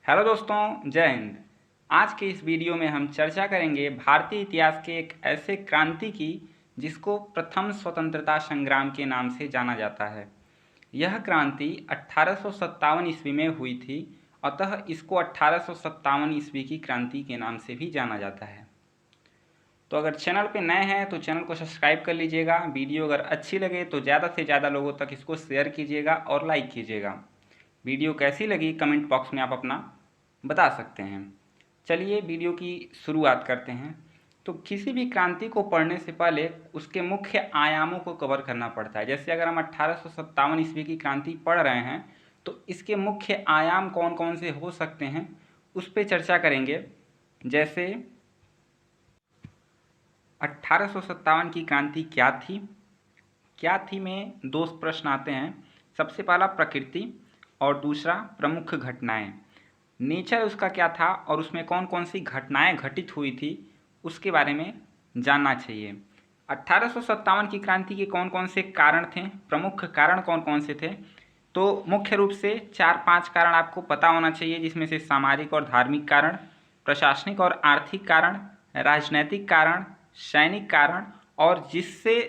Hello दोस्तों, जय हिंद। आज के इस वीडियो में हम चर्चा करेंगे भारतीय इतिहास के एक ऐसे क्रांति की जिसको प्रथम स्वतंत्रता संग्राम के नाम से जाना जाता है। यह क्रांति 1857 ईस्वी में हुई थी, अतः इसको 1857 ईस्वी की क्रांति के नाम से भी जाना जाता है। तो अगर चैनल पे नए हैं तो चैनल को सब्सक्राइब कर लीजिएगा। वीडियो अगर अच्छी लगे तो ज़्यादा से ज़्यादा लोगों तक इसको शेयर कीजिएगा और लाइक कीजिएगा। वीडियो कैसी लगी कमेंट बॉक्स में आप अपना बता सकते हैं। चलिए वीडियो की शुरुआत करते हैं। तो किसी भी क्रांति को पढ़ने से पहले उसके मुख्य आयामों को कवर करना पड़ता है। जैसे अगर हम 1857 ईस्वी की क्रांति पढ़ रहे हैं तो इसके मुख्य आयाम कौन कौन से हो सकते हैं उस पर चर्चा करेंगे। जैसे 1857 की क्रांति क्या थी में दो प्रश्न आते हैं। सबसे पहला प्रकृति और दूसरा प्रमुख घटनाएं। नेचर उसका क्या था और उसमें कौन कौन सी घटनाएं घटित हुई थी उसके बारे में जानना चाहिए। 1857 की क्रांति के कौन कौन से कारण थे, प्रमुख कारण कौन कौन से थे, तो मुख्य रूप से 4-5 कारण आपको पता होना चाहिए, जिसमें से सामाजिक और धार्मिक कारण, प्रशासनिक और आर्थिक कारण, राजनैतिक कारण, सैनिक कारण, और जिससे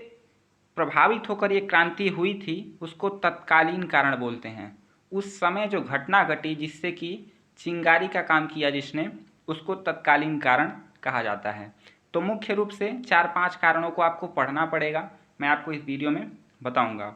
प्रभावित होकर ये क्रांति हुई थी उसको तत्कालीन कारण बोलते हैं। उस समय जो घटना घटी जिससे कि चिंगारी का काम किया जिसने, उसको तत्कालीन कारण कहा जाता है। तो मुख्य रूप से 4-5 कारणों को आपको पढ़ना पड़ेगा, मैं आपको इस वीडियो में बताऊंगा।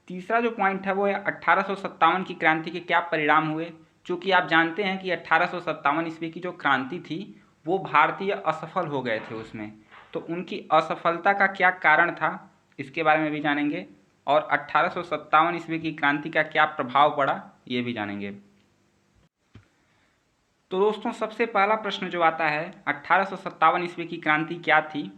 तीसरा जो पॉइंट है वो है 1857 की क्रांति के क्या परिणाम हुए। चूँकि आप जानते हैं कि 1857 ईस्वी की जो क्रांति थी वो भारतीय असफल हो गए थे उसमें, तो उनकी असफलता का क्या कारण था इसके बारे में भी जानेंगे, और 1857 ईस्वी की क्रांति का क्या प्रभाव पड़ा ये भी जानेंगे। तो दोस्तों, सबसे पहला प्रश्न जो आता है 1857 ईस्वी की क्रांति क्या थी,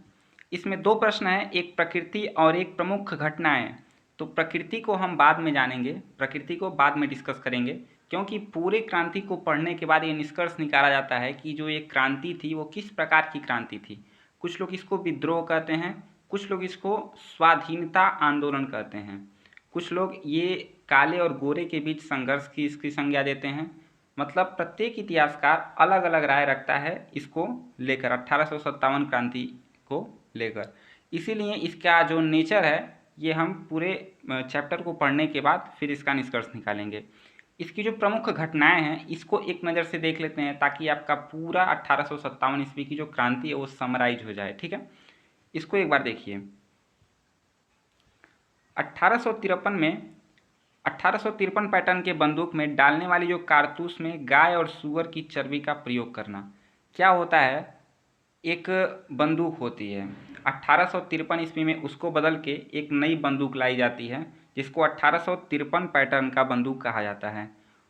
इसमें दो प्रश्न हैं, एक प्रकृति और एक प्रमुख घटनाएं। तो प्रकृति को हम बाद में जानेंगे, प्रकृति को बाद में डिस्कस करेंगे, क्योंकि पूरे क्रांति को पढ़ने के बाद ये निष्कर्ष निकाला जाता है कि जो ये क्रांति थी वो किस प्रकार की क्रांति थी। कुछ लोग इसको विद्रोह कहते हैं, कुछ लोग इसको स्वाधीनता आंदोलन कहते हैं, कुछ लोग ये काले और गोरे के बीच संघर्ष की इसकी संज्ञा देते हैं। मतलब प्रत्येक इतिहासकार अलग अलग राय रखता है इसको लेकर, 1857 क्रांति को लेकर। इसीलिए इसका जो नेचर है ये हम पूरे चैप्टर को पढ़ने के बाद फिर इसका निष्कर्ष निकालेंगे। इसकी जो प्रमुख घटनाएं हैं इसको एक नज़र से देख लेते हैं ताकि आपका पूरा 1857 ईस्वी की जो क्रांति है वो समराइज हो जाए। ठीक है, इसको एक बार देखिए। 1853 पैटर्न के बंदूक में डालने वाली जो कारतूस में गाय और सूअर की चर्बी का प्रयोग करना। क्या होता है, एक बंदूक होती है 1853 ईस्वी में, उसको बदल के एक नई बंदूक लाई जाती है जिसको 1853 पैटर्न का बंदूक कहा जाता है।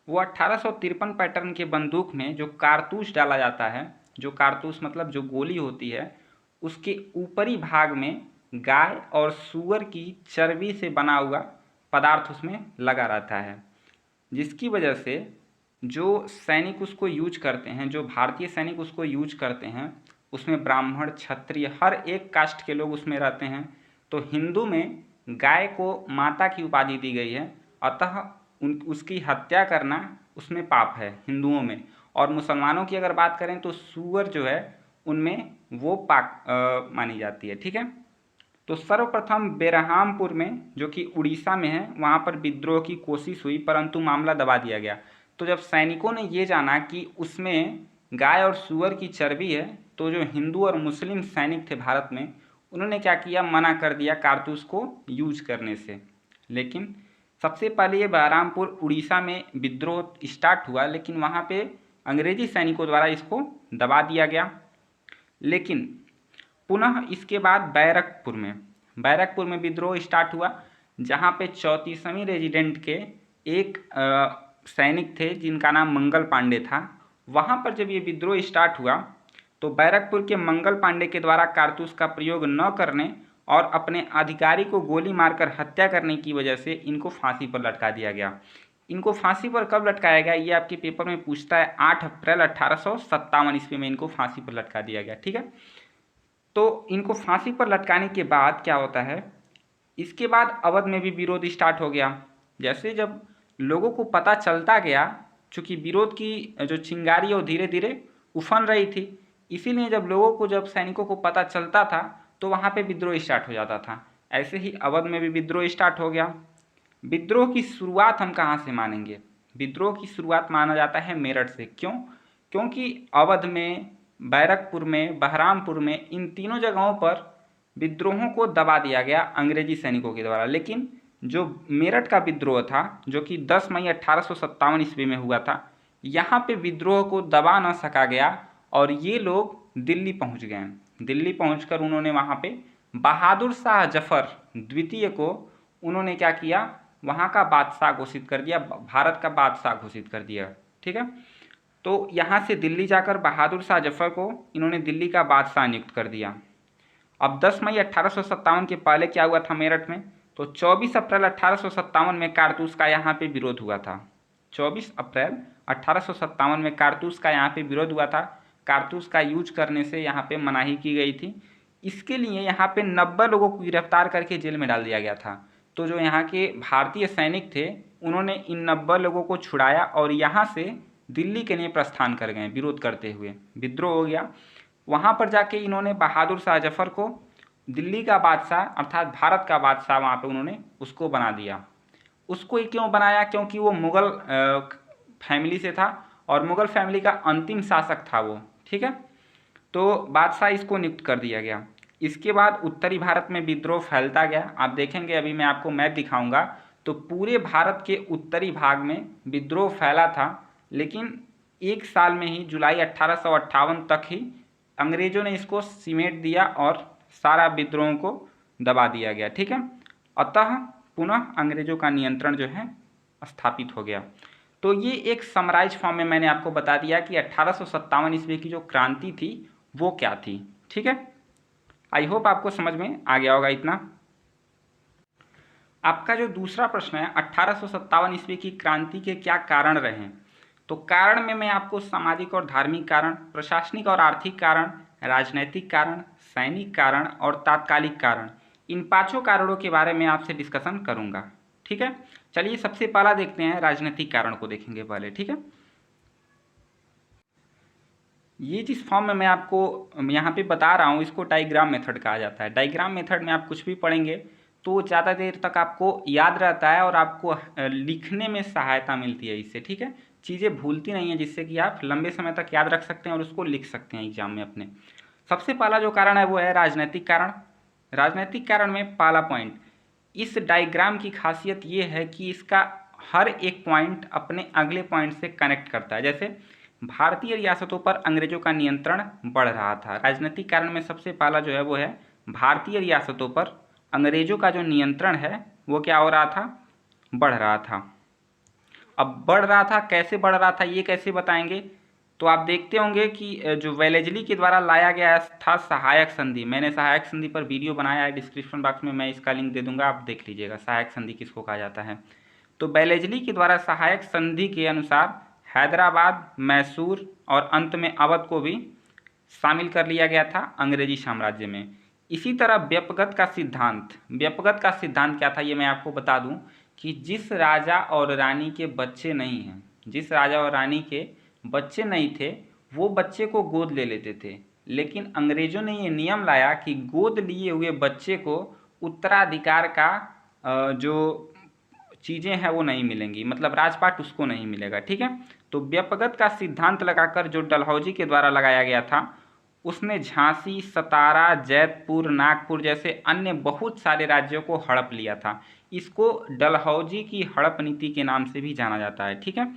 वो 1853 पैटर्न के बंदूक में जो कारतूस डाला जाता है, जो कारतूस मतलब जो गोली होती है, उसके ऊपरी भाग में गाय और सूअर की चर्बी से बना हुआ पदार्थ उसमें लगा रहता है, जिसकी वजह से जो सैनिक उसको यूज करते हैं, जो भारतीय सैनिक उसको यूज करते हैं, उसमें ब्राह्मण क्षत्रिय हर एक कास्ट के लोग उसमें रहते हैं। तो हिंदू में गाय को माता की उपाधि दी गई है, अतः उसकी हत्या करना उसमें पाप है हिंदुओं में। और मुसलमानों की अगर बात करें तो सूअर जो है उनमें वो पाक मानी जाती है। ठीक है, तो सर्वप्रथम बेरहामपुर में जो कि उड़ीसा में है वहाँ पर विद्रोह की कोशिश हुई, परंतु मामला दबा दिया गया। तो जब सैनिकों ने ये जाना कि उसमें गाय और सूअर की चर्बी है, तो जो हिंदू और मुस्लिम सैनिक थे भारत में, उन्होंने क्या किया, मना कर दिया कारतूस को यूज करने से। लेकिन सबसे पहले ये बहरामपुर उड़ीसा में विद्रोह स्टार्ट हुआ, लेकिन वहाँ पे अंग्रेजी सैनिकों द्वारा इसको दबा दिया गया। लेकिन पुनः इसके बाद बैरकपुर में विद्रोह स्टार्ट हुआ, जहाँ पे 34वीं रेजिडेंट के एक सैनिक थे जिनका नाम मंगल पांडे था। वहाँ पर जब ये विद्रोह स्टार्ट हुआ तो बैरकपुर के मंगल पांडे के द्वारा कारतूस का प्रयोग न करने और अपने अधिकारी को गोली मारकर हत्या करने की वजह से इनको फांसी पर लटका दिया गया। इनको फांसी पर कब लटकाया गया ये आपके पेपर में पूछता है। 8 अप्रैल 1857 ईस्वी में इनको फांसी पर लटका दिया गया। ठीक है, तो इनको फांसी पर लटकाने के बाद क्या होता है, इसके बाद अवध में भी विरोध स्टार्ट हो गया। जैसे जब लोगों को पता चलता गया चूँकि विरोध की जो चिंगारी है वो धीरे धीरे उफन रही थी, इसीलिए जब लोगों को, जब सैनिकों को पता चलता था तो वहाँ पे विद्रोह स्टार्ट हो जाता था। ऐसे ही अवध में भी विद्रोह स्टार्ट हो गया। विद्रोह की शुरुआत हम कहाँ से मानेंगे? विद्रोह की शुरुआत माना जाता है मेरठ से। क्यों? क्योंकि अवध में, बैरकपुर में, बहरामपुर में, इन तीनों जगहों पर विद्रोहों को दबा दिया गया अंग्रेजी सैनिकों के द्वारा। लेकिन जो मेरठ का विद्रोह था, जो कि 10 मई 1857 ईस्वी में हुआ था, यहाँ पे विद्रोह को दबा न सका गया और ये लोग दिल्ली पहुँच गए। दिल्ली पहुँचकर उन्होंने वहाँ पे बहादुर शाह जफर द्वितीय को उन्होंने क्या किया, वहाँ का बादशाह घोषित कर दिया, भारत का बादशाह घोषित कर दिया। ठीक है, तो यहाँ से दिल्ली जाकर बहादुर शाह जफर को इन्होंने दिल्ली का बादशाह नियुक्त कर दिया। अब 10 मई 1857 के पहले क्या हुआ था मेरठ में? तो 24 अप्रैल 1857 में कारतूस का यहाँ पे विरोध हुआ था। 24 अप्रैल 1857 में कारतूस का यहाँ पे विरोध हुआ था। कारतूस का यूज करने से यहाँ पे मनाही की गई थी। इसके लिए यहाँ पे 90 लोगों को गिरफ्तार करके जेल में डाल दिया गया था। तो जो यहाँ के भारतीय सैनिक थे उन्होंने इन 90 लोगों को छुड़ाया और यहाँ से दिल्ली के लिए प्रस्थान कर गए विरोध करते हुए। विद्रोह हो गया। वहाँ पर जाके इन्होंने बहादुर शाह जफर को दिल्ली का बादशाह अर्थात भारत का बादशाह वहाँ पे उन्होंने उसको बना दिया। उसको क्यों बनाया? क्योंकि वो मुग़ल फैमिली से था और मुग़ल फैमिली का अंतिम शासक था वो। ठीक है, तो बादशाह इसको नियुक्त कर दिया गया। इसके बाद उत्तरी भारत में विद्रोह फैलता गया। आप देखेंगे, अभी मैं आपको मैप दिखाऊंगा, तो पूरे भारत के उत्तरी भाग में विद्रोह फैला था। लेकिन एक साल में ही, जुलाई 1858 तक ही अंग्रेज़ों ने इसको सिमेट दिया और सारा विद्रोह को दबा दिया गया। ठीक है, अतः पुनः अंग्रेज़ों का नियंत्रण जो है स्थापित हो गया। तो ये एक समराइज फॉर्म में मैंने आपको बता दिया कि 1857 ईस्वी की जो क्रांति थी वो क्या थी। ठीक है, आई होप आपको समझ में आ गया होगा इतना। आपका जो दूसरा प्रश्न है, 1857 ईस्वी की क्रांति के क्या कारण रहे? तो कारण में मैं आपको सामाजिक और धार्मिक कारण, प्रशासनिक और आर्थिक कारण, राजनैतिक कारण, सैनिक कारण और तात्कालिक कारण, इन पांचों कारणों के बारे में आपसे डिस्कशन करूंगा। ठीक है, चलिए सबसे पहला देखते हैं, राजनीतिक कारण को देखेंगे पहले। ठीक है, ये जिस फॉर्म में मैं आपको यहाँ पे बता रहा हूँ इसको डायग्राम मेथड कहा जाता है। डायग्राम मेथड में आप कुछ भी पढ़ेंगे तो ज़्यादा देर तक आपको याद रहता है और आपको लिखने में सहायता मिलती है इससे। ठीक है, चीज़ें भूलती नहीं है, जिससे कि आप लंबे समय तक याद रख सकते हैं और उसको लिख सकते हैं एग्जाम में अपने। सबसे पहला जो कारण है वो है राजनीतिक कारण। राजनीतिक कारण में पहला पॉइंट, इस डायग्राम की खासियत ये है कि इसका हर एक पॉइंट अपने अगले पॉइंट से कनेक्ट करता है। जैसे भारतीय रियासतों पर अंग्रेजों का नियंत्रण बढ़ रहा था। राजनीतिक कारण में सबसे पहला जो है वो है भारतीय रियासतों पर अंग्रेजों का जो नियंत्रण है वो क्या हो रहा था? बढ़ रहा था। अब बढ़ रहा था, कैसे बढ़ रहा था ये कैसे बताएंगे? तो आप देखते होंगे कि जो वेलेजली के द्वारा लाया गया था सहायक संधि, मैंने सहायक संधि पर वीडियो बनाया है, डिस्क्रिप्शन बॉक्स में मैं इसका लिंक दे दूंगा, आप देख लीजिएगा सहायक संधि किसको कहा जाता है। तो वेलेजली के द्वारा सहायक संधि के अनुसार हैदराबाद, मैसूर और अंत में अवध को भी शामिल कर लिया गया था अंग्रेजी साम्राज्य में। इसी तरह व्यपगत का सिद्धांत क्या था ये मैं आपको बता दूं कि जिस राजा और रानी के बच्चे नहीं हैं, जिस राजा और रानी के बच्चे नहीं थे वो बच्चे को गोद ले लेते थे। लेकिन अंग्रेजों ने ये नियम लाया कि गोद लिए हुए बच्चे को उत्तराधिकार का जो चीज़ें हैं वो नहीं मिलेंगी, मतलब राजपाट उसको नहीं मिलेगा। ठीक है, तो व्यपगत का सिद्धांत लगाकर जो डलहौजी के द्वारा लगाया गया था उसने झांसी, सतारा, जैतपुर, नागपुर जैसे अन्य बहुत सारे राज्यों को हड़प लिया था। इसको डलहौजी की हड़प नीति के नाम से भी जाना जाता है। ठीक है,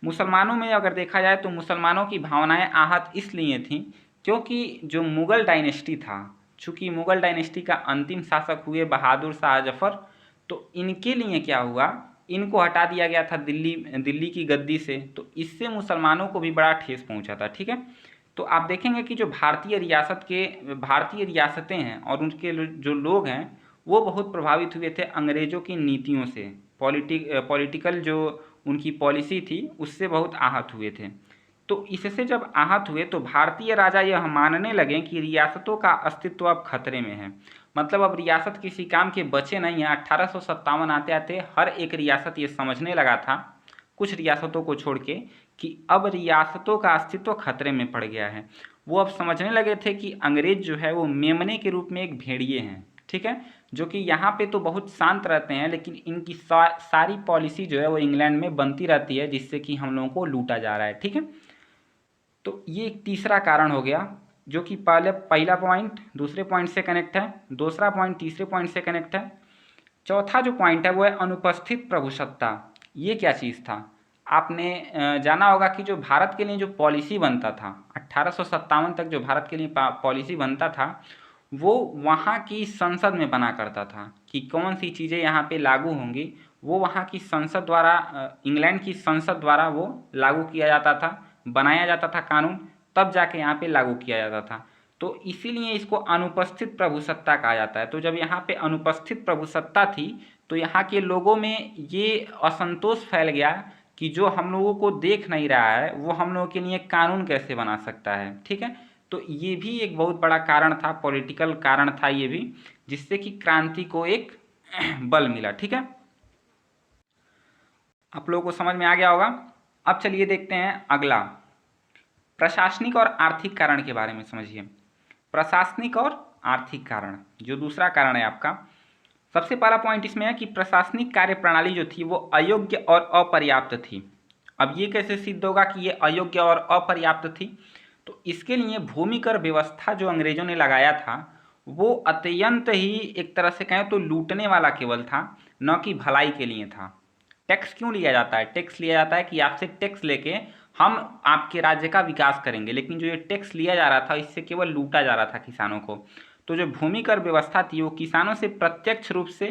मुसलमानों में अगर देखा जाए तो मुसलमानों की भावनाएं आहत इसलिए थीं क्योंकि जो मुग़ल डायनेस्टी था, चूँकि मुग़ल डायनेस्टी का अंतिम शासक हुए बहादुर शाह जफर, तो इनके लिए क्या हुआ, इनको हटा दिया गया था दिल्ली की गद्दी से, तो इससे मुसलमानों को भी बड़ा ठेस पहुंचा था। ठीक है, तो आप देखेंगे कि जो भारतीय रियासतें हैं और उनके जो लोग हैं वो बहुत प्रभावित हुए थे अंग्रेज़ों की नीतियों से, पॉलिटिकल जो उनकी पॉलिसी थी उससे बहुत आहत हुए थे। तो इससे जब आहत हुए तो भारतीय राजा यह मानने लगे कि रियासतों का अस्तित्व अब खतरे में है, मतलब अब रियासत किसी काम के बचे नहीं हैं। 1857 आते आते हर एक रियासत ये समझने लगा था, कुछ रियासतों को छोड़ के कि अब रियासतों का अस्तित्व खतरे में पड़ गया है। वो अब समझने लगे थे कि अंग्रेज जो है वो मेमने के रूप में एक भेड़िए हैं, ठीक है, जो कि यहाँ पे तो बहुत शांत रहते हैं, लेकिन इनकी सारी पॉलिसी जो है वो इंग्लैंड में बनती रहती है, जिससे कि हम लोगों को लूटा जा रहा है, ठीक है। तो ये एक तीसरा कारण हो गया, जो कि पहला पॉइंट दूसरे पॉइंट से कनेक्ट है, दूसरा पॉइंट तीसरे पॉइंट से कनेक्ट है। चौथा जो पॉइंट है वो है अनुपस्थित प्रभुसत्ता। ये क्या चीज़ था? आपने जाना होगा कि जो भारत के लिए जो पॉलिसी बनता था 1857 तक, जो भारत के लिए पॉलिसी बनता था, वो वहाँ की संसद में बना करता था कि कौन सी चीज़ें यहाँ पे लागू होंगी। वो वहाँ की संसद द्वारा, इंग्लैंड की संसद द्वारा वो लागू किया जाता था, बनाया जाता था कानून, तब जाके यहाँ पे लागू किया जाता था। तो इसीलिए इसको अनुपस्थित प्रभुसत्ता कहा जाता है। तो जब यहाँ पे अनुपस्थित प्रभुसत्ता थी तो यहाँ के लोगों में ये असंतोष फैल गया कि जो हम लोगों को देख नहीं रहा है वो हम लोगों के लिए कानून कैसे बना सकता है, ठीक है। तो ये भी एक बहुत बड़ा कारण था, पॉलिटिकल कारण था ये भी, जिससे कि क्रांति को एक बल मिला, ठीक है। आप लोगों को समझ में आ गया होगा। अब चलिए देखते हैं अगला, प्रशासनिक और आर्थिक कारण के बारे में समझिए। प्रशासनिक और आर्थिक कारण, जो दूसरा कारण है आपका, सबसे पहला पॉइंट इसमें है कि प्रशासनिक कार्य प्रणाली जो थी वो अयोग्य और अपर्याप्त थी। अब ये कैसे सिद्ध होगा कि ये अयोग्य और अपर्याप्त थी? तो इसके लिए भूमिकर व्यवस्था जो अंग्रेजों ने लगाया था वो अत्यंत ही, एक तरह से कहें तो लूटने वाला केवल था, न कि भलाई के लिए था। टैक्स क्यों लिया जाता है? टैक्स लिया जाता है कि आपसे टैक्स लेके हम आपके राज्य का विकास करेंगे, लेकिन जो ये टैक्स लिया जा रहा था इससे केवल लूटा जा रहा था किसानों को। तो जो भूमि कर व्यवस्था थी वो किसानों से प्रत्यक्ष रूप से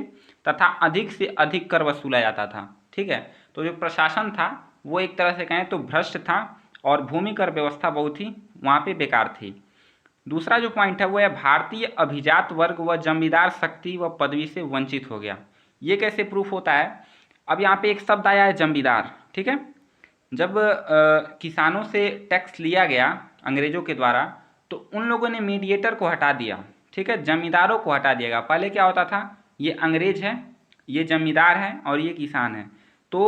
तथा अधिक से अधिक कर वसूला जाता था, ठीक है। तो जो प्रशासन था वो एक तरह से कहें तो भ्रष्ट था और भूमि कर व्यवस्था बहुत ही वहाँ पे बेकार थी। दूसरा जो पॉइंट है वो है भारतीय अभिजात वर्ग व जमींदार शक्ति व पदवी से वंचित हो गया। ये कैसे प्रूफ होता है? अब यहाँ पे एक शब्द आया है जमींदार, ठीक है। जब किसानों से टैक्स लिया गया अंग्रेजों के द्वारा तो उन लोगों ने मीडिएटर को हटा दिया, ठीक है, जमींदारों को हटा दिया। पहले क्या होता था, ये अंग्रेज है, ये जमींदार है और ये किसान है। तो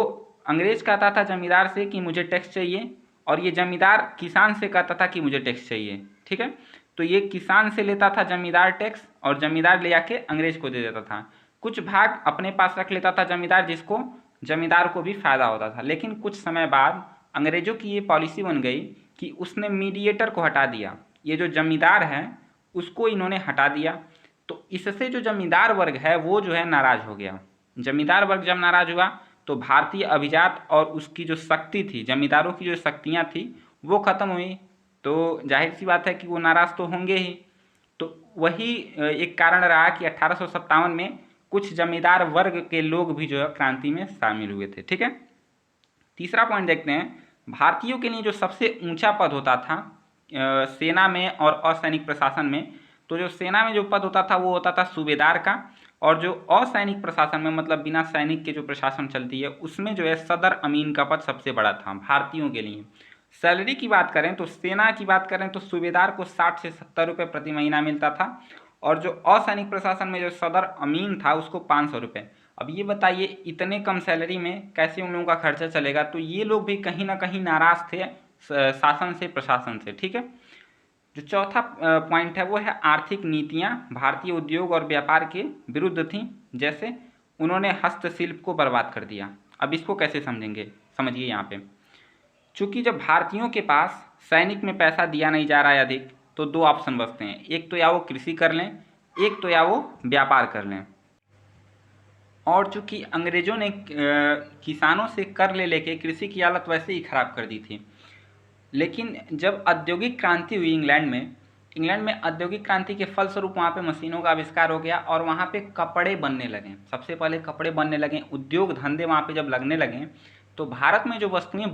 अंग्रेज कहता था जमींदार से कि मुझे टैक्स चाहिए, और ये जमींदार किसान से कहता था कि मुझे टैक्स चाहिए, ठीक है। तो ये किसान से लेता था जमींदार टैक्स, और जमींदार ले आके अंग्रेज को दे देता था। कुछ भाग अपने पास रख लेता था जमींदार, जिसको जमींदार को भी फायदा होता था। लेकिन कुछ समय बाद अंग्रेजों की ये पॉलिसी बन गई कि उसने मीडिएटर को हटा दिया, ये जो जमींदार है उसको इन्होंने हटा दिया। तो इससे जो जमींदार वर्ग है वो जो है नाराज हो गया। जमींदार वर्ग जब नाराज हुआ तो भारतीय अभिजात और उसकी जो शक्ति थी, जमींदारों की जो शक्तियाँ थी वो खत्म हुई। तो जाहिर सी बात है कि वो नाराज तो होंगे ही। तो वही एक कारण रहा कि 1857 में कुछ जमींदार वर्ग के लोग भी जो है क्रांति में शामिल हुए थे, ठीक है। तीसरा पॉइंट देखते हैं, भारतीयों के लिए जो सबसे ऊंचा पद होता था सेना में और असैनिक प्रशासन में, तो जो सेना में जो पद होता था वो होता था सूबेदार का, और जो असैनिक प्रशासन में मतलब बिना सैनिक के जो प्रशासन चलती है उसमें जो है सदर अमीन का पद सबसे बड़ा था भारतीयों के लिए। सैलरी की बात करें तो सेना की बात करें तो सूबेदार को 60 से 70 रुपये प्रति महीना मिलता था, और जो असैनिक प्रशासन में जो सदर अमीन था उसको 500 रुपये। अब ये बताइए इतने कम सैलरी में कैसे उन लोगों का खर्चा चलेगा? तो ये लोग भी कहीं ना कहीं नाराज थे शासन से, प्रशासन से, ठीक है। जो चौथा पॉइंट है वो है आर्थिक नीतियाँ भारतीय उद्योग और व्यापार के विरुद्ध थीं, जैसे उन्होंने हस्तशिल्प को बर्बाद कर दिया। अब इसको कैसे समझेंगे, समझिए यहाँ पे, चूँकि जब भारतीयों के पास सैनिक में पैसा दिया नहीं जा रहा है अधिक, तो दो ऑप्शन बचते हैं, एक तो या वो कृषि कर लें, एक तो या वो व्यापार कर लें। और चूँकि अंग्रेजों ने किसानों से कर ले लेके कृषि की हालत वैसे ही खराब कर दी थी। लेकिन जब औद्योगिक क्रांति हुई इंग्लैंड में औद्योगिक क्रांति के फलस्वरूप वहाँ पे मशीनों का आविष्कार हो गया और वहाँ पे कपड़े बनने लगे। सबसे पहले कपड़े बनने लगे, उद्योग धंधे वहाँ पे जब लगने लगे तो भारत में जो वस्तुएं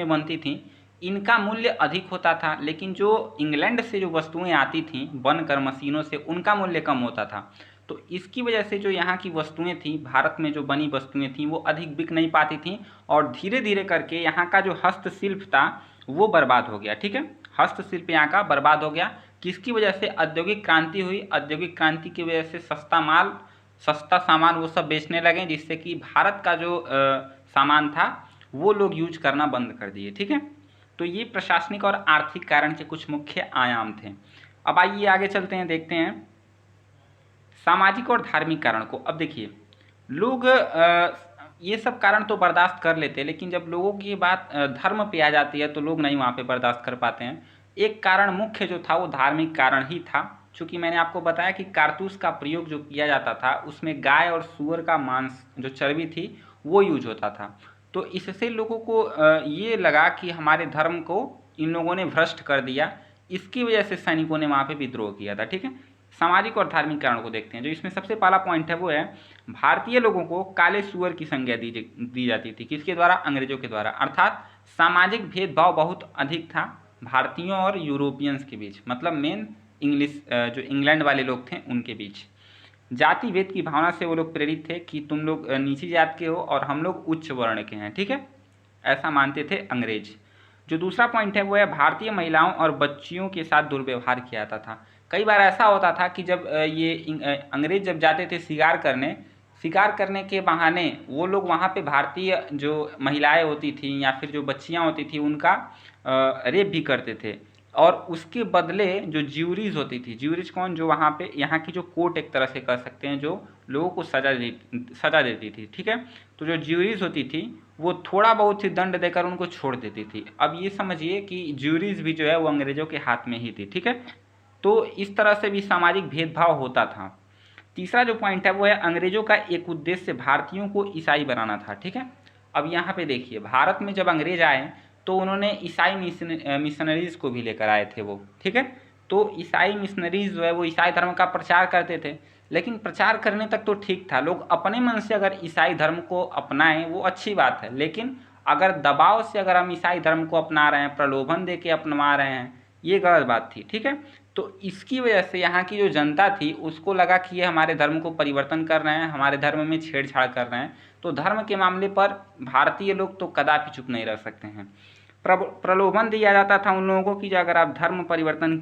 बनती थीं इनका मूल्य अधिक होता था, लेकिन जो इंग्लैंड से जो वस्तुएं आती थीं बनकर मशीनों से उनका मूल्य कम होता था। तो इसकी वजह से जो यहाँ की वस्तुएं थीं, भारत में जो बनी वस्तुएं थीं वो अधिक बिक नहीं पाती थीं, और धीरे धीरे करके यहाँ का जो हस्तशिल्प था वो बर्बाद हो गया, ठीक है। हस्तशिल्प यहाँ का बर्बाद हो गया, किसकी वजह से? औद्योगिक क्रांति हुई। औद्योगिक क्रांति की वजह से सस्ता माल, सस्ता सामान वो सब बेचने लगे, जिससे कि भारत का जो सामान था वो लोग यूज करना बंद कर दिए। ठीक है, तो ये प्रशासनिक और आर्थिक कारण के कुछ मुख्य आयाम थे। अब आइए आगे चलते हैं, देखते हैं सामाजिक और धार्मिक कारण को। अब देखिए लोग ये सब कारण तो बर्दाश्त कर लेते हैं, लेकिन जब लोगों की बात धर्म पे आ जाती है तो लोग नहीं वहाँ पे बर्दाश्त कर पाते हैं। एक कारण मुख्य जो था वो धार्मिक कारण ही था, क्योंकि मैंने आपको बताया कि कारतूस का प्रयोग जो किया जाता था उसमें गाय और सूअर का मांस जो चर्बी थी वो यूज होता था। तो इससे लोगों को ये लगा कि हमारे धर्म को इन लोगों ने भ्रष्ट कर दिया, इसकी वजह से सैनिकों ने वहाँ पे विद्रोह किया था। ठीक है, सामाजिक और धार्मिक कारण को देखते हैं। जो इसमें सबसे पहला पॉइंट है वो है भारतीय लोगों को काले सुअर की संज्ञा दी जाती थी। किसके द्वारा? अंग्रेजों के द्वारा। अर्थात सामाजिक भेदभाव बहुत अधिक था भारतीयों और यूरोपियंस के बीच, मतलब मेन इंग्लिश जो इंग्लैंड वाले लोग थे उनके बीच। जाति भेद की भावना से वो लोग प्रेरित थे कि तुम लोग नीची जात के हो और हम लोग उच्च वर्ण के हैं। ठीक है, ऐसा मानते थे अंग्रेज। जो दूसरा पॉइंट है वो है भारतीय महिलाओं और बच्चियों के साथ दुर्व्यवहार किया जाता था। कई बार ऐसा होता था कि जब अंग्रेज जब जाते थे शिकार करने के बहाने वो लोग वहाँ पे भारतीय जो महिलाएं होती थी या फिर जो बच्चियाँ होती थी उनका रेप भी करते थे, और उसके बदले जो ज्यूरीज होती थी, ज्यूरीज कौन? जो वहाँ पे यहाँ की जो कोर्ट एक तरह से कह सकते हैं, जो लोगों को सजा देती थी। ठीक है, तो जो ज्यूरीज होती थी वो थोड़ा बहुत ही दंड देकर उनको छोड़ देती थी। अब ये समझिए कि ज्यूरीज भी जो है वो अंग्रेजों के हाथ में ही थी। ठीक है, तो इस तरह से भी सामाजिक भेदभाव होता था। तीसरा जो पॉइंट है वो है अंग्रेजों का एक उद्देश्य भारतीयों को ईसाई बनाना था। ठीक है, अब यहाँ पे देखिए भारत में जब अंग्रेज आए तो उन्होंने ईसाई मिशनरीज को भी लेकर आए थे वो। ठीक है, तो ईसाई मिशनरीज जो है वो ईसाई धर्म का प्रचार करते थे, लेकिन प्रचार करने तक तो ठीक था। लोग अपने मन से अगर ईसाई धर्म को अपनाएं वो अच्छी बात है, लेकिन अगर दबाव से अगर हम ईसाई धर्म को अपना रहे हैं, प्रलोभन दे के अपना रहे हैं, ये गलत बात थी। ठीक है, तो इसकी वजह से यहाँ की जो जनता थी उसको लगा कि ये हमारे धर्म को परिवर्तन कर रहे हैं, हमारे धर्म में छेड़छाड़ कर रहे हैं। तो धर्म के मामले पर भारतीय लोग तो कदापि चुप नहीं रह सकते हैं। प्रलोभन दिया जाता था उन लोगों को कि अगर आप धर्म परिवर्तन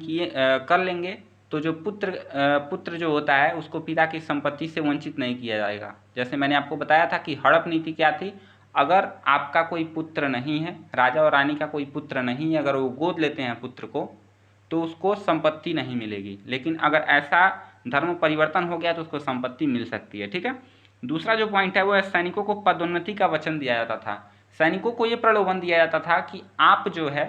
कर लेंगे तो जो पुत्र जो होता है उसको पिता की संपत्ति से वंचित नहीं किया जाएगा। जैसे मैंने आपको बताया था कि हड़प नीति क्या थी, अगर आपका कोई पुत्र नहीं है, राजा और रानी का कोई पुत्र नहीं है, अगर वो गोद लेते हैं पुत्र को तो उसको संपत्ति नहीं मिलेगी, लेकिन अगर ऐसा धर्म परिवर्तन हो गया तो उसको संपत्ति मिल सकती है। ठीक है, दूसरा जो पॉइंट है वो है सैनिकों को पदोन्नति का वचन दिया जाता था। सैनिकों को ये प्रलोभन दिया जाता था कि आप जो है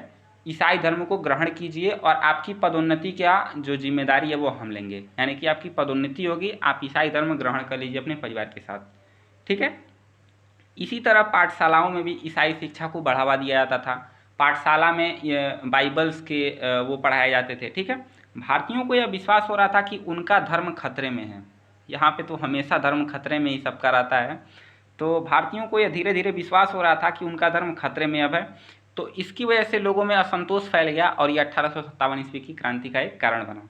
ईसाई धर्म को ग्रहण कीजिए और आपकी पदोन्नति का जो जिम्मेदारी है वो हम लेंगे, यानी कि आपकी पदोन्नति होगी, आप ईसाई धर्म ग्रहण कर लीजिए अपने परिवार के साथ। ठीक है, इसी तरह पाठशालाओं में भी ईसाई शिक्षा को बढ़ावा दिया जाता था। पाठशाला में बाइबल्स के वो पढ़ाए जाते थे। ठीक है, भारतीयों को यह विश्वास हो रहा था कि उनका धर्म खतरे में है। यहाँ पे तो हमेशा धर्म खतरे में ही सबका रहता है, तो भारतीयों को यह धीरे धीरे विश्वास हो रहा था कि उनका धर्म खतरे में अब है। तो इसकी वजह से लोगों में असंतोष फैल गया और ये 1857 ईस्वी की क्रांति का एक कारण बना।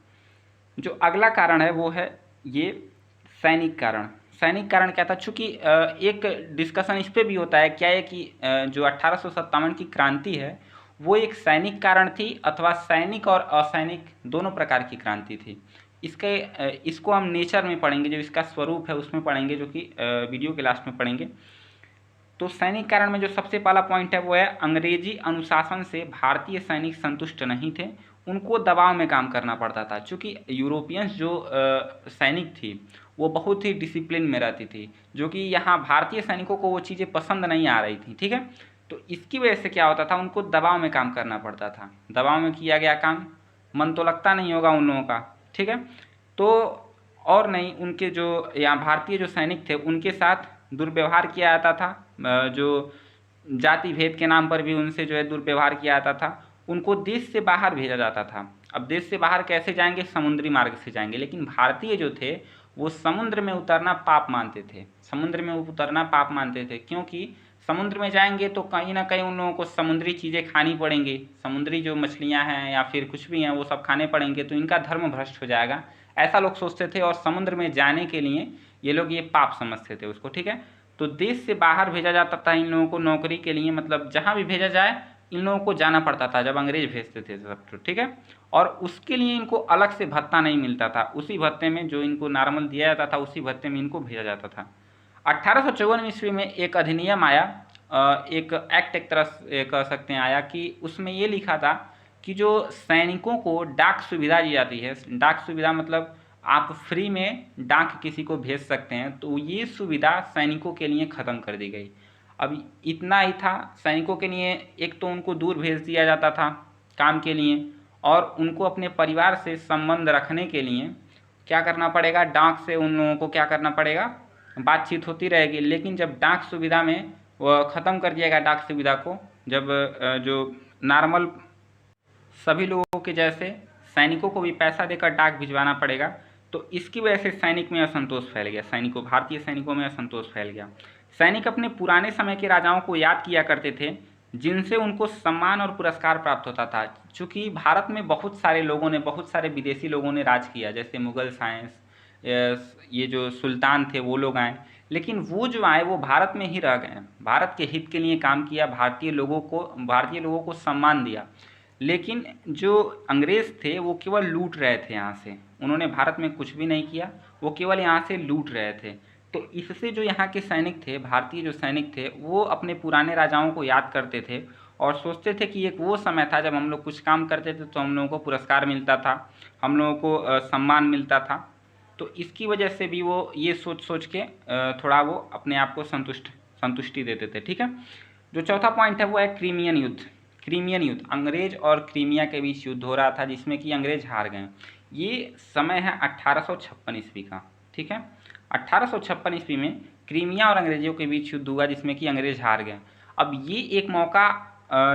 जो अगला कारण है वो है ये सैनिक कारण। सैनिक कारण क्या था? चूँकि एक डिस्कशन इस पे भी होता है क्या है कि जो 1857 की क्रांति है वो एक सैनिक कारण थी अथवा सैनिक और असैनिक दोनों प्रकार की क्रांति थी। इसको हम नेचर में पढ़ेंगे, जो इसका स्वरूप है उसमें पढ़ेंगे, जो कि वीडियो के लास्ट में पढ़ेंगे। तो सैनिक कारण में जो सबसे पहला पॉइंट है वो है अंग्रेजी अनुशासन से भारतीय सैनिक संतुष्ट नहीं थे, उनको दबाव में काम करना पड़ता था। चूँकि यूरोपियंस जो सैनिक थी वो बहुत ही डिसिप्लिन में रहती थी, जो कि यहाँ भारतीय सैनिकों को वो चीज़ें पसंद नहीं आ रही थी। ठीक है, तो इसकी वजह से क्या होता था, उनको दबाव में काम करना पड़ता था। दबाव में किया गया काम मन तो लगता नहीं होगा उन लोगों का। ठीक है, तो और नहीं, उनके जो यहाँ भारतीय जो सैनिक थे उनके साथ दुर्व्यवहार किया जाता था, जो जाति भेद के नाम पर भी उनसे जो है दुर्व्यवहार किया जाता था। उनको देश से बाहर भेजा जाता था। अब देश से बाहर कैसे जाएंगे? समुद्री मार्ग से जाएंगे, लेकिन भारतीय जो थे वो समुद्र में उतरना पाप मानते थे। समुद्र में उतरना पाप मानते थे क्योंकि समुद्र में जाएंगे तो कहीं ना कहीं उन लोगों को समुद्री चीज़ें खानी पड़ेंगी, समुद्री जो मछलियां हैं या फिर कुछ भी हैं वो सब खाने पड़ेंगे, तो इनका धर्म भ्रष्ट हो जाएगा, ऐसा लोग सोचते थे। और समुद्र में जाने के लिए ये लोग ये पाप समझते थे उसको। ठीक है, तो देश से बाहर भेजा जाता था इन लोगों को नौकरी के लिए, मतलब जहाँ भी भेजा जाए इन लोगों को जाना पड़ता था जब अंग्रेज भेजते थे सब। तो ठीक है, और उसके लिए इनको अलग से भत्ता नहीं मिलता था, उसी भत्ते में जो इनको नॉर्मल दिया जाता था उसी भत्ते में इनको भेजा जाता था। 1854 ईस्वी में एक अधिनियम आया, एक एक्ट एक तरह से कह सकते हैं आया कि उसमें ये लिखा था कि जो सैनिकों को डाक सुविधा दी जाती है, डाक सुविधा मतलब आप फ्री में डाक किसी को भेज सकते हैं, तो ये सुविधा सैनिकों के लिए ख़त्म कर दी गई। अब इतना ही था, सैनिकों के लिए एक तो उनको दूर भेज दिया जाता था काम के लिए, और उनको अपने परिवार से संबंध रखने के लिए क्या करना पड़ेगा, डाक से उन लोगों को क्या करना पड़ेगा, बातचीत होती रहेगी। लेकिन जब डाक सुविधा में वह ख़त्म कर दिया गया डाक सुविधा को, जब जो नॉर्मल सभी लोगों के जैसे सैनिकों को भी पैसा देकर डाक भिजवाना पड़ेगा, तो इसकी वजह से सैनिक में असंतोष फैल गया, सैनिकों भारतीय सैनिकों में असंतोष फैल गया। सैनिक अपने पुराने समय के राजाओं को याद किया करते थे जिनसे उनको सम्मान और पुरस्कार प्राप्त होता था। चूँकि भारत में बहुत सारे लोगों ने, बहुत सारे विदेशी लोगों ने राज किया, जैसे मुगल साइंस, ये जो सुल्तान थे वो लोग आए, लेकिन वो जो आए वो भारत में ही रह गए, भारत के हित के लिए काम किया, भारतीय लोगों को सम्मान दिया। लेकिन जो अंग्रेज़ थे वो केवल लूट रहे थे यहाँ से, उन्होंने भारत में कुछ भी नहीं किया, वो केवल यहाँ से लूट रहे थे। तो इससे जो यहाँ के सैनिक थे, भारतीय जो सैनिक थे, वो अपने पुराने राजाओं को याद करते थे और सोचते थे कि एक वो समय था जब हम लोग कुछ काम करते थे तो हम लोगों को पुरस्कार मिलता था, हम लोगों को सम्मान मिलता था। तो इसकी वजह से भी वो ये सोच सोच के थोड़ा वो अपने आप को संतुष्टि देते थे। ठीक है, जो चौथा पॉइंट है वो है क्रीमियन युद्ध। क्रीमियन युद्ध, अंग्रेज और क्रीमिया के बीच युद्ध हो रहा था जिसमें कि अंग्रेज हार गए। ये समय है 1856 ईस्वी का। ठीक है, 1856 ईस्वी में क्रीमिया और अंग्रेजों के बीच युद्ध हुआ जिसमें कि अंग्रेज हार गए। अब ये एक मौका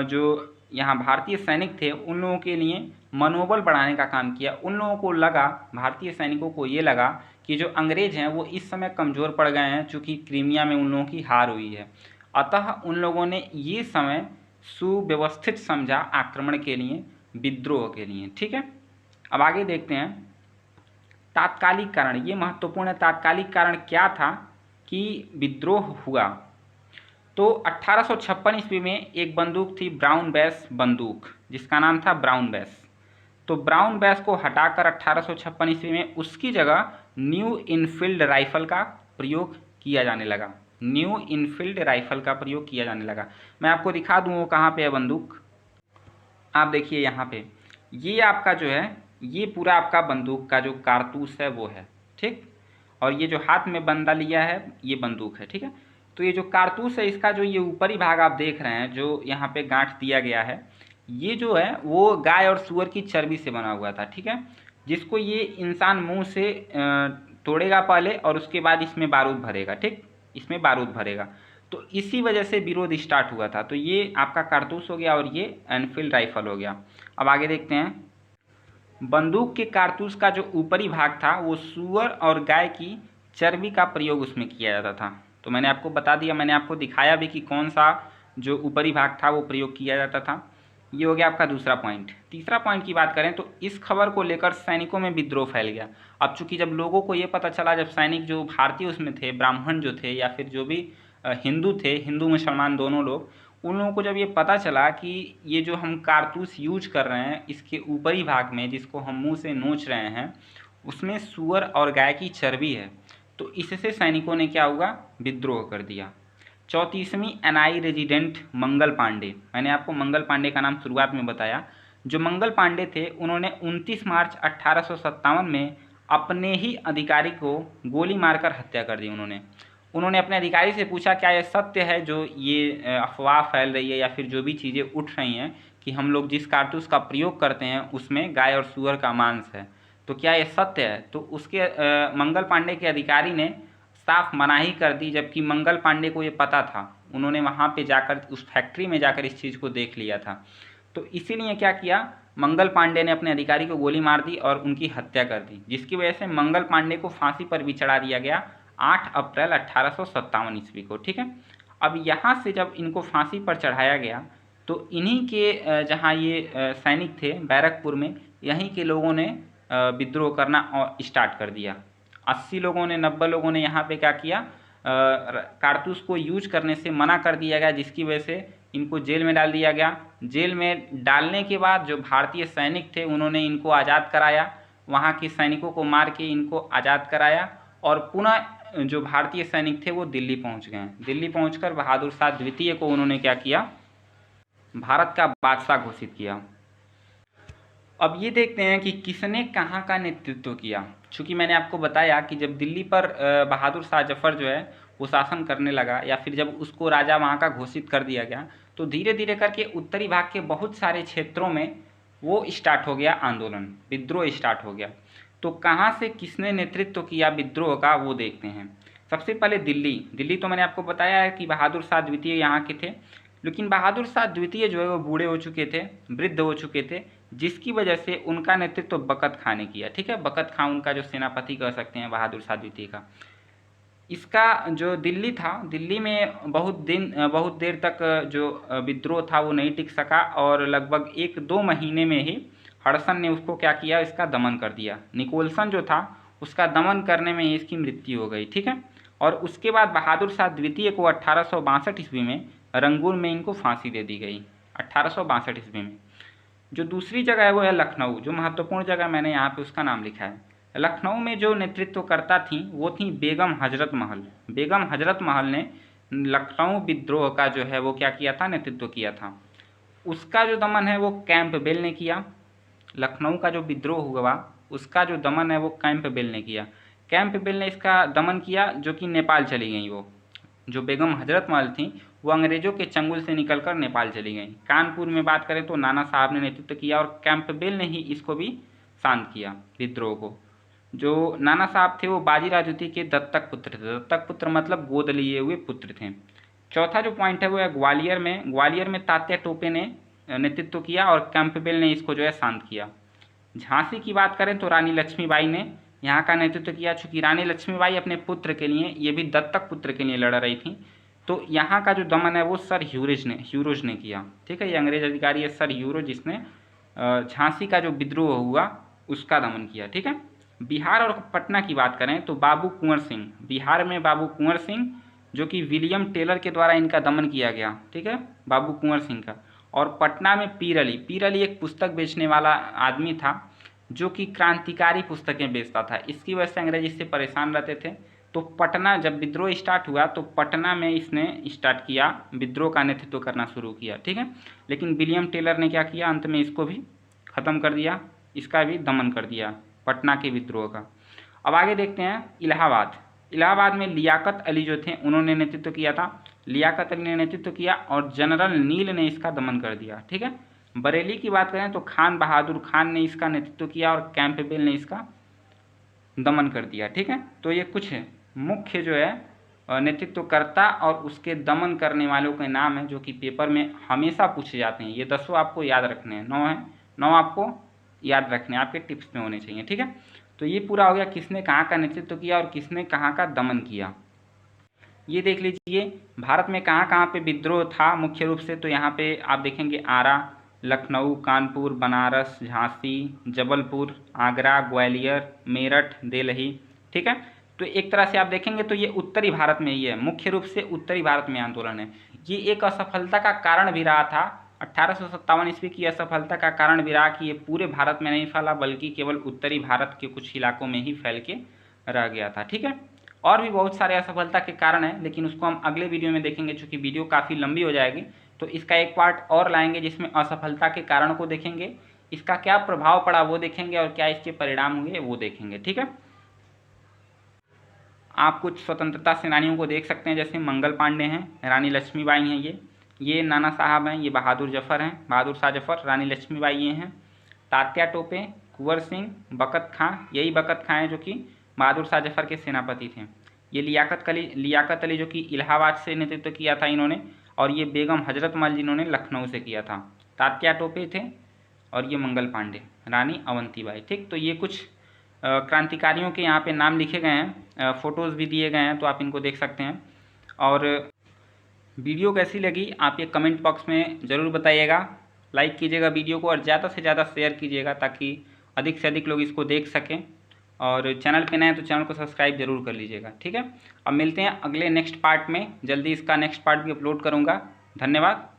जो यहाँ भारतीय सैनिक थे उन लोगों के लिए मनोबल बढ़ाने का काम किया। उन लोगों को लगा, भारतीय सैनिकों को ये लगा कि जो अंग्रेज हैं वो इस समय कमज़ोर पड़ गए हैं, चूँकि क्रीमिया में उन लोगों की हार हुई है। अतः उन लोगों ने ये समय सुव्यवस्थित समझा आक्रमण के लिए, विद्रोह के लिए। ठीक है, अब आगे देखते हैं तात्कालिक कारण। ये महत्वपूर्ण है, तात्कालिक कारण क्या था कि विद्रोह हुआ। तो 1856 ईस्वी में एक बंदूक थी ब्राउन बेस बंदूक, जिसका नाम था ब्राउन बेस। तो ब्राउन बेस को हटाकर 1856 ईस्वी में उसकी जगह न्यू इनफील्ड राइफल का प्रयोग किया जाने लगा। न्यू इनफील्ड राइफल का प्रयोग किया जाने लगा। मैं आपको दिखा दूँ वो कहाँ पे है बंदूक। आप देखिए यहाँ पे, ये आपका जो है, ये पूरा आपका बंदूक का जो कारतूस है वो है। ठीक, और ये जो हाथ में बंदा लिया है ये बंदूक है। ठीक है, तो ये जो कारतूस है इसका जो ये ऊपरी भाग आप देख रहे हैं, जो यहाँ पे गांठ दिया गया है, ये जो है वो गाय और सूअर की चर्बी से बना हुआ था। ठीक है, जिसको ये इंसान मुंह से तोड़ेगा पहले और उसके बाद इसमें बारूद भरेगा। ठीक, इसमें बारूद भरेगा, तो इसी वजह से विरोध स्टार्ट हुआ था। तो ये आपका कारतूस हो गया और ये एनफील्ड राइफल हो गया। अब आगे देखते हैं, बंदूक के कारतूस का जो ऊपरी भाग था वो सूअर और गाय की चर्बी का प्रयोग उसमें किया जाता था। तो मैंने आपको बता दिया, मैंने आपको दिखाया भी कि कौन सा जो ऊपरी भाग था वो प्रयोग किया जाता था। ये हो गया आपका दूसरा पॉइंट। तीसरा पॉइंट की बात करें तो इस खबर को लेकर सैनिकों में विद्रोह फैल गया। अब चूंकि जब लोगों को ये पता चला, जब सैनिक जो भारतीय उसमें थे, ब्राह्मण जो थे या फिर जो भी हिंदू थे, हिंदू मुसलमान दोनों लोग, उन लोगों को जब ये पता चला कि ये जो हम कारतूस यूज कर रहे हैं इसके ऊपरी भाग में, जिसको हम मुंह से नोच रहे हैं, उसमें सूअर और गाय की चर्बी है, तो इससे सैनिकों ने क्या हुआ, विद्रोह कर दिया। 34वीं एनआई रेजिडेंट मंगल पांडे, मैंने आपको मंगल पांडे का नाम शुरुआत में बताया। जो मंगल पांडे थे उन्होंने 29 मार्च 1857 में अपने ही अधिकारी को गोली मारकर हत्या कर दी। उन्होंने अपने अधिकारी से पूछा क्या यह सत्य है जो ये अफवाह फैल रही है या फिर जो भी चीज़ें उठ रही हैं कि हम लोग जिस कारतूस का प्रयोग करते हैं उसमें गाय और सूअर का मांस है, तो क्या ये सत्य है। तो उसके मंगल पांडे के अधिकारी ने साफ मनाही कर दी, जबकि मंगल पांडे को ये पता था, उन्होंने वहाँ पे जाकर उस फैक्ट्री में जाकर इस चीज़ को देख लिया था। तो इसीलिए क्या किया, मंगल पांडे ने अपने अधिकारी को गोली मार दी और उनकी हत्या कर दी, जिसकी वजह से मंगल पांडे को फांसी पर भी चढ़ा दिया गया 8 अप्रैल 1857 ईस्वी को। ठीक है, अब यहाँ से जब इनको फांसी पर चढ़ाया गया तो इन्हीं के जहाँ ये सैनिक थे बैरकपुर में, यहीं के लोगों ने विद्रोह करना स्टार्ट कर दिया। 80 लोगों ने, 90 लोगों ने यहाँ पे क्या किया, कारतूस को यूज करने से मना कर दिया गया, जिसकी वजह से इनको जेल में डाल दिया गया। जेल में डालने के बाद जो भारतीय सैनिक थे उन्होंने इनको आज़ाद कराया, वहाँ के सैनिकों को मार के इनको आज़ाद कराया और पुनः जो भारतीय सैनिक थे वो दिल्ली पहुंच गए। दिल्ली पहुंचकर बहादुर शाह द्वितीय को उन्होंने क्या किया, भारत का बादशाह घोषित किया। अब ये देखते हैं कि किसने कहाँ का नेतृत्व किया। चूँकि मैंने आपको बताया कि जब दिल्ली पर बहादुर शाह जफ़र जो है वो शासन करने लगा, या फिर जब उसको राजा वहाँ का घोषित कर दिया गया, तो धीरे धीरे करके उत्तरी भाग के बहुत सारे क्षेत्रों में वो स्टार्ट हो गया आंदोलन, विद्रोह स्टार्ट हो गया। तो कहाँ से किसने नेतृत्व किया विद्रोह का वो देखते हैं। सबसे पहले दिल्ली तो मैंने आपको बताया है कि बहादुर शाह द्वितीय यहाँ के थे, लेकिन बहादुर शाह द्वितीय जो है वो बूढ़े हो चुके थे, वृद्ध हो चुके थे, जिसकी वजह से उनका नेतृत्व बकत खां ने किया। ठीक है, बकत खां उनका जो सेनापति कह सकते हैं बहादुर शाह द्वितीय का। इसका जो दिल्ली था, दिल्ली में बहुत देर तक जो विद्रोह था वो नहीं टिक सका, और लगभग 1-2 महीने में ही हडसन ने उसको क्या किया, इसका दमन कर दिया। निकोलसन जो था उसका दमन करने में ही इसकी मृत्यु हो गई। ठीक है, और उसके बाद बहादुर शाह द्वितीय को 1862 ईस्वी में रंगून में इनको फांसी दे दी गई, 1862 ईस्वी में। जो दूसरी जगह है वो है लखनऊ, जो महत्वपूर्ण जगह मैंने यहाँ पे उसका नाम लिखा है। लखनऊ में जो नेतृत्वकर्ता थी वो थी बेगम हजरत महल। बेगम हजरत महल ने लखनऊ विद्रोह का जो है वो क्या किया था, नेतृत्व किया था। उसका जो दमन है वो कैंपबेल ने किया। लखनऊ का जो विद्रोह हुआ उसका जो दमन है वो कैंपबेल ने किया। कैंपबेल ने इसका दमन किया, जो कि नेपाल चली गई। वो जो बेगम हजरत महल थी वो अंग्रेजों के चंगुल से निकलकर नेपाल चली गई। कानपुर में बात करें तो नाना साहब ने नेतृत्व किया, और कैंपबेल ने ही इसको भी शांत किया विद्रोह को। जो नाना साहब थे वो बाजीराव द्वितीय के दत्तक पुत्र थे। दत्तक पुत्र मतलब गोद लिए हुए पुत्र थे। चौथा जो पॉइंट है वो है ग्वालियर में तात्या टोपे ने नेतृत्व किया, और कैंपबेल ने इसको जो है शांत किया। झांसी की बात करें तो रानी लक्ष्मीबाई ने यहाँ का नेतृत्व किया। चूँकि रानी लक्ष्मीबाई अपने पुत्र के लिए, ये भी दत्तक पुत्र के लिए लड़ रही थी, तो यहाँ का जो दमन है वो सर ह्यूरोज ने किया। ठीक है, ये अंग्रेज अधिकारी है सर ह्यूरोज, जिसने झांसी का जो विद्रोह हुआ उसका दमन किया। ठीक है, बिहार और पटना की बात करें तो बाबू कुंवर सिंह, बिहार में बाबू कुंवर सिंह, जो कि विलियम टेलर के द्वारा इनका दमन किया गया। ठीक है, बाबू कुंवर सिंह का। और पटना में पीर अली एक पुस्तक बेचने वाला आदमी था, जो कि क्रांतिकारी पुस्तकें बेचता था। इसकी वजह से अंग्रेज इससे परेशान रहते थे। तो पटना जब विद्रोह स्टार्ट हुआ तो पटना में इसने स्टार्ट किया, विद्रोह का नेतृत्व करना शुरू किया। ठीक है, लेकिन विलियम टेलर ने क्या किया, अंत में इसको भी ख़त्म कर दिया, इसका भी दमन कर दिया, पटना के विद्रोह का। अब आगे देखते हैं इलाहाबाद में लियाकत अली जो थे उन्होंने नेतृत्व किया था। लियाकत अली ने नेतृत्व किया और जनरल नील ने इसका दमन कर दिया। ठीक है, बरेली की बात करें तो खान बहादुर खान ने इसका नेतृत्व किया और कैंपबेल ने इसका दमन कर दिया। ठीक है, तो ये कुछ मुख्य जो है नेतृत्वकर्ता और उसके दमन करने वालों के नाम है, जो कि पेपर में हमेशा पूछे जाते हैं। ये 10 आपको याद रखने हैं, 9 है, 9 आपको याद रखने हैं, आपके टिप्स में होने चाहिए। ठीक है, तो ये पूरा हो गया किसने कहाँ का नेतृत्व किया और किसने कहाँ का दमन किया। ये देख लीजिए भारत में कहाँ कहाँ पे विद्रोह था मुख्य रूप से। तो यहाँ पे आप देखेंगे आरा, लखनऊ, कानपुर, बनारस, झांसी, जबलपुर, आगरा, ग्वालियर, मेरठ, दिल्ली। ठीक है, तो एक तरह से आप देखेंगे तो ये उत्तरी भारत में ही है, मुख्य रूप से उत्तरी भारत में आंदोलन है। ये एक असफलता का कारण भी रहा था। 1857 ईस्वी की असफलता का कारण भी रहा कि ये पूरे भारत में नहीं फैला, बल्कि केवल उत्तरी भारत के कुछ इलाकों में ही फैल के रह गया था। ठीक है, और भी बहुत सारे असफलता के कारण हैं, लेकिन उसको हम अगले वीडियो में देखेंगे। चूँकि वीडियो काफ़ी लंबी हो जाएगी तो इसका एक पार्ट और लाएंगे, जिसमें असफलता के कारण को देखेंगे, इसका क्या प्रभाव पड़ा वो देखेंगे, और क्या इसके परिणाम हुए वो देखेंगे। ठीक है, आप कुछ स्वतंत्रता सेनानियों को देख सकते हैं, जैसे मंगल पांडे हैं, रानी लक्ष्मीबाई हैं, ये नाना साहब हैं, ये बहादुर जफ़र हैं, बहादुर शाह जफ़र, रानी लक्ष्मीबाई ये हैं, तात्या टोपे, कुंवर सिंह, बकत खां, यही बकत खां हैं जो कि बहादुर शाह जफ़र के सेनापति थे। ये लियाकत अली जो कि इलाहाबाद से नेतृत्व किया था इन्होंने, और ये बेगम हजरत महल जिन्होंने लखनऊ से किया था। तात्या टोपे थे, और ये मंगल पांडे, रानी अवंतीबाई। ठीक, तो ये कुछ क्रांतिकारियों के यहाँ पे नाम लिखे गए हैं, फ़ोटोज़ भी दिए गए हैं, तो आप इनको देख सकते हैं। और वीडियो कैसी लगी आप ये कमेंट बॉक्स में ज़रूर बताइएगा। लाइक कीजिएगा वीडियो को, और ज़्यादा से ज़्यादा शेयर कीजिएगा, ताकि अधिक से अधिक लोग इसको देख सकें। और चैनल पे नए हैं तो चैनल को सब्सक्राइब जरूर कर लीजिएगा। ठीक है, अब मिलते हैं अगले नेक्स्ट पार्ट में, जल्दी इसका नेक्स्ट पार्ट भी अपलोड करूँगा। धन्यवाद।